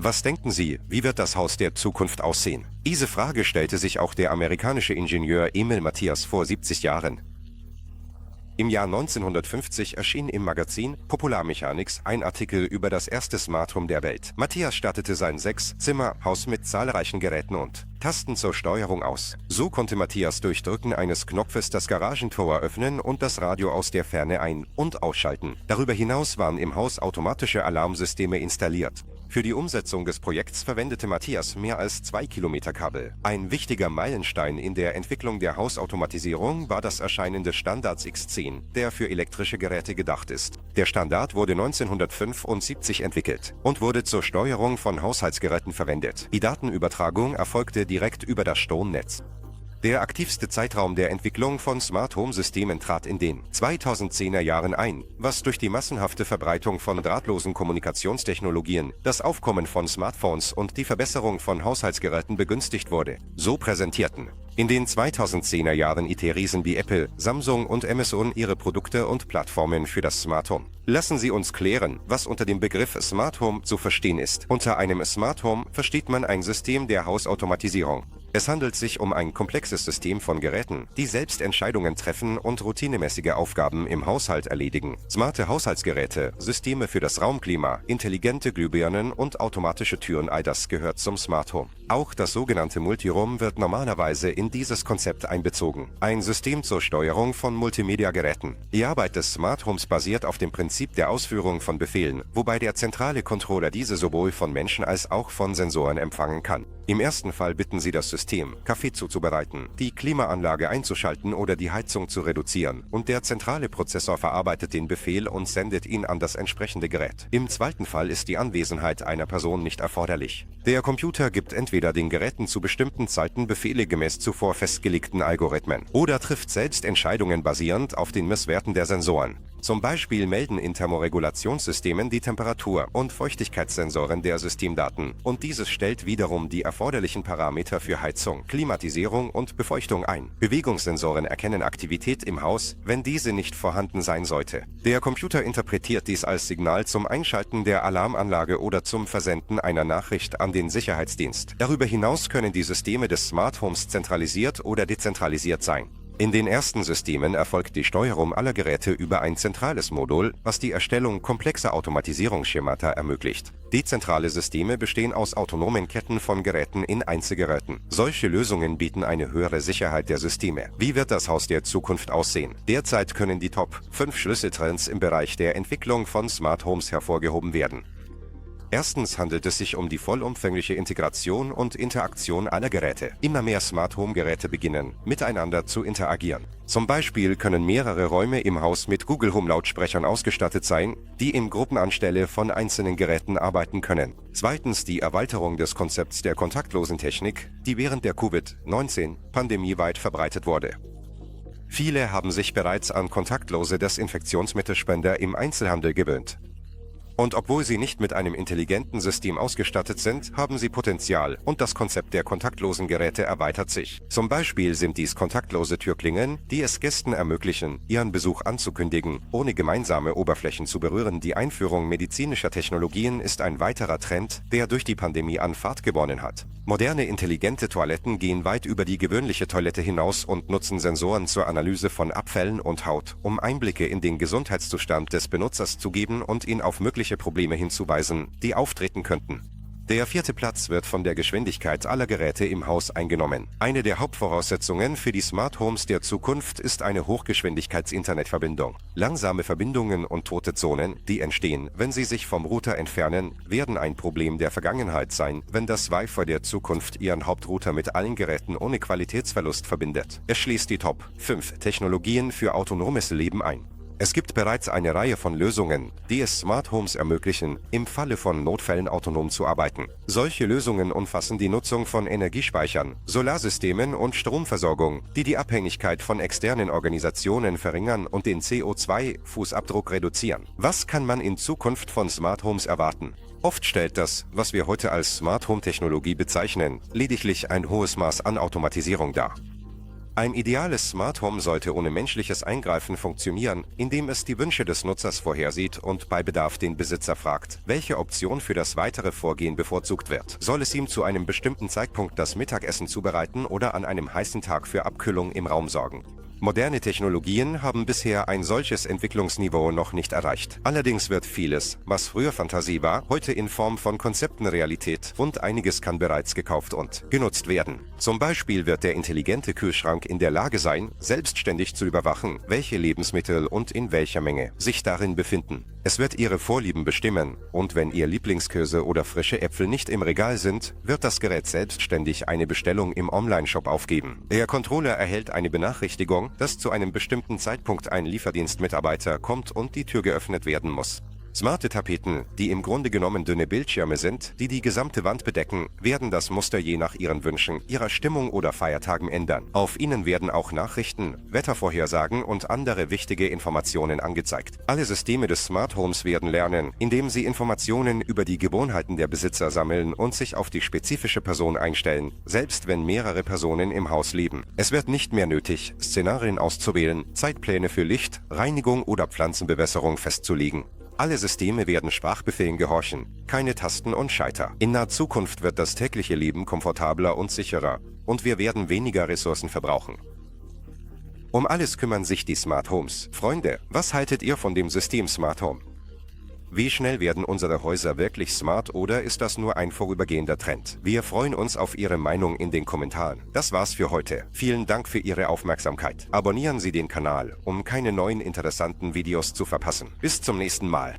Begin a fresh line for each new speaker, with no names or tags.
Was denken Sie, wie wird das Haus der Zukunft aussehen? Diese Frage stellte sich auch der amerikanische Ingenieur Emil Matthias vor 70 Jahren. Im Jahr 1950 erschien im Magazin Popular Mechanics ein Artikel über das erste Smart Home der Welt. Matthias stattete sein 6-Zimmer-Haus mit zahlreichen Geräten und Tasten zur Steuerung aus. So konnte Matthias durch Drücken eines Knopfes das Garagentor öffnen und das Radio aus der Ferne ein- und ausschalten. Darüber hinaus waren im Haus automatische Alarmsysteme installiert. Für die Umsetzung des Projekts verwendete Matthias mehr als 2 Kilometer Kabel. Ein wichtiger Meilenstein in der Entwicklung der Hausautomatisierung war das Erscheinen des Standards X10, der für elektrische Geräte gedacht ist. Der Standard wurde 1975 entwickelt und wurde zur Steuerung von Haushaltsgeräten verwendet. Die Datenübertragung erfolgte direkt über das Stromnetz. Der aktivste Zeitraum der Entwicklung von Smart-Home-Systemen trat in den 2010er Jahren ein, was durch die massenhafte Verbreitung von drahtlosen Kommunikationstechnologien, das Aufkommen von Smartphones und die Verbesserung von Haushaltsgeräten begünstigt wurde. So präsentierten in den 2010er Jahren IT-Riesen wie Apple, Samsung und Amazon ihre Produkte und Plattformen für das Smart Home. Lassen Sie uns klären, was unter dem Begriff Smart Home zu verstehen ist. Unter einem Smart Home versteht man ein System der Hausautomatisierung. Es handelt sich um ein komplexes System von Geräten, die selbst Entscheidungen treffen und routinemäßige Aufgaben im Haushalt erledigen. Smarte Haushaltsgeräte, Systeme für das Raumklima, intelligente Glühbirnen und automatische Türen, all das gehört zum Smart Home. Auch das sogenannte Multiroom wird normalerweise in dieses Konzept einbezogen. Ein System zur Steuerung von Multimedia-Geräten. Die Arbeit des Smart Homes basiert auf dem Prinzip der Ausführung von Befehlen, wobei der zentrale Controller diese sowohl von Menschen als auch von Sensoren empfangen kann. Im ersten Fall bitten Sie das System, Kaffee zuzubereiten, die Klimaanlage einzuschalten oder die Heizung zu reduzieren, und der zentrale Prozessor verarbeitet den Befehl und sendet ihn an das entsprechende Gerät. Im zweiten Fall ist die Anwesenheit einer Person nicht erforderlich. Der Computer gibt entweder den Geräten zu bestimmten Zeiten Befehle gemäß zuvor festgelegten Algorithmen oder trifft selbst Entscheidungen basierend auf den Messwerten der Sensoren. Zum Beispiel melden in Thermoregulationssystemen die Temperatur- und Feuchtigkeitssensoren der Systemdaten und dieses stellt wiederum die erforderlichen Parameter für Heizung, Klimatisierung und Befeuchtung ein. Bewegungssensoren erkennen Aktivität im Haus, wenn diese nicht vorhanden sein sollte. Der Computer interpretiert dies als Signal zum Einschalten der Alarmanlage oder zum Versenden einer Nachricht an den Sicherheitsdienst. Darüber hinaus können die Systeme des Smart Homes zentralisiert oder dezentralisiert sein. In den ersten Systemen erfolgt die Steuerung aller Geräte über ein zentrales Modul, was die Erstellung komplexer Automatisierungsschemata ermöglicht. Dezentrale Systeme bestehen aus autonomen Ketten von Geräten in Einzelgeräten. Solche Lösungen bieten eine höhere Sicherheit der Systeme. Wie wird das Haus der Zukunft aussehen? Derzeit können die Top 5 Schlüsseltrends im Bereich der Entwicklung von Smart Homes hervorgehoben werden. Erstens handelt es sich um die vollumfängliche Integration und Interaktion aller Geräte. Immer mehr Smart-Home-Geräte beginnen, miteinander zu interagieren. Zum Beispiel können mehrere Räume im Haus mit Google Home-Lautsprechern ausgestattet sein, die in Gruppen anstelle von einzelnen Geräten arbeiten können. Zweitens die Erweiterung des Konzepts der kontaktlosen Technik, die während der Covid-19-Pandemie weit verbreitet wurde. Viele haben sich bereits an kontaktlose Desinfektionsmittelspender im Einzelhandel gewöhnt. Und obwohl sie nicht mit einem intelligenten System ausgestattet sind, haben sie Potenzial und das Konzept der kontaktlosen Geräte erweitert sich. Zum Beispiel sind dies kontaktlose Türklingen, die es Gästen ermöglichen, ihren Besuch anzukündigen, ohne gemeinsame Oberflächen zu berühren. Die Einführung medizinischer Technologien ist ein weiterer Trend, der durch die Pandemie an Fahrt gewonnen hat. Moderne intelligente Toiletten gehen weit über die gewöhnliche Toilette hinaus und nutzen Sensoren zur Analyse von Abfällen und Haut, um Einblicke in den Gesundheitszustand des Benutzers zu geben und ihn auf mögliche Probleme hinzuweisen, die auftreten könnten. Der vierte Platz wird von der Geschwindigkeit aller Geräte im Haus eingenommen. Eine der Hauptvoraussetzungen für die Smart Homes der Zukunft ist eine Hochgeschwindigkeits-Internetverbindung. Langsame Verbindungen und tote Zonen, die entstehen, wenn sie sich vom Router entfernen, werden ein Problem der Vergangenheit sein, wenn das Wi-Fi der Zukunft ihren Hauptrouter mit allen Geräten ohne Qualitätsverlust verbindet. Es schließt die Top 5 Technologien für autonomes Leben ein. Es gibt bereits eine Reihe von Lösungen, die es Smart Homes ermöglichen, im Falle von Notfällen autonom zu arbeiten. Solche Lösungen umfassen die Nutzung von Energiespeichern, Solarsystemen und Stromversorgung, die die Abhängigkeit von externen Organisationen verringern und den CO2-Fußabdruck reduzieren. Was kann man in Zukunft von Smart Homes erwarten? Oft stellt das, was wir heute als Smart Home Technologie bezeichnen, lediglich ein hohes Maß an Automatisierung dar. Ein ideales Smart Home sollte ohne menschliches Eingreifen funktionieren, indem es die Wünsche des Nutzers vorhersieht und bei Bedarf den Besitzer fragt, welche Option für das weitere Vorgehen bevorzugt wird. Soll es ihm zu einem bestimmten Zeitpunkt das Mittagessen zubereiten oder an einem heißen Tag für Abkühlung im Raum sorgen? Moderne Technologien haben bisher ein solches Entwicklungsniveau noch nicht erreicht. Allerdings wird vieles, was früher Fantasie war, heute in Form von Konzepten Realität und einiges kann bereits gekauft und genutzt werden. Zum Beispiel wird der intelligente Kühlschrank in der Lage sein, selbstständig zu überwachen, welche Lebensmittel und in welcher Menge sich darin befinden. Es wird Ihre Vorlieben bestimmen und wenn Ihr Lieblingskäse oder frische Äpfel nicht im Regal sind, wird das Gerät selbstständig eine Bestellung im Onlineshop aufgeben. Der Controller erhält eine Benachrichtigung, dass zu einem bestimmten Zeitpunkt ein Lieferdienstmitarbeiter kommt und die Tür geöffnet werden muss. Smarte Tapeten, die im Grunde genommen dünne Bildschirme sind, die die gesamte Wand bedecken, werden das Muster je nach Ihren Wünschen, Ihrer Stimmung oder Feiertagen ändern. Auf ihnen werden auch Nachrichten, Wettervorhersagen und andere wichtige Informationen angezeigt. Alle Systeme des Smart Homes werden lernen, indem sie Informationen über die Gewohnheiten der Besitzer sammeln und sich auf die spezifische Person einstellen, selbst wenn mehrere Personen im Haus leben. Es wird nicht mehr nötig, Szenarien auszuwählen, Zeitpläne für Licht, Reinigung oder Pflanzenbewässerung festzulegen. Alle Systeme werden Sprachbefehlen gehorchen, keine Tasten und Schalter. In naher Zukunft wird das tägliche Leben komfortabler und sicherer und wir werden weniger Ressourcen verbrauchen. Um alles kümmern sich die Smart Homes. Freunde, was haltet ihr von dem System Smart Home? Wie schnell werden unsere Häuser wirklich smart oder ist das nur ein vorübergehender Trend? Wir freuen uns auf Ihre Meinung in den Kommentaren. Das war's für heute. Vielen Dank für Ihre Aufmerksamkeit. Abonnieren Sie den Kanal, um keine neuen interessanten Videos zu verpassen. Bis zum nächsten Mal.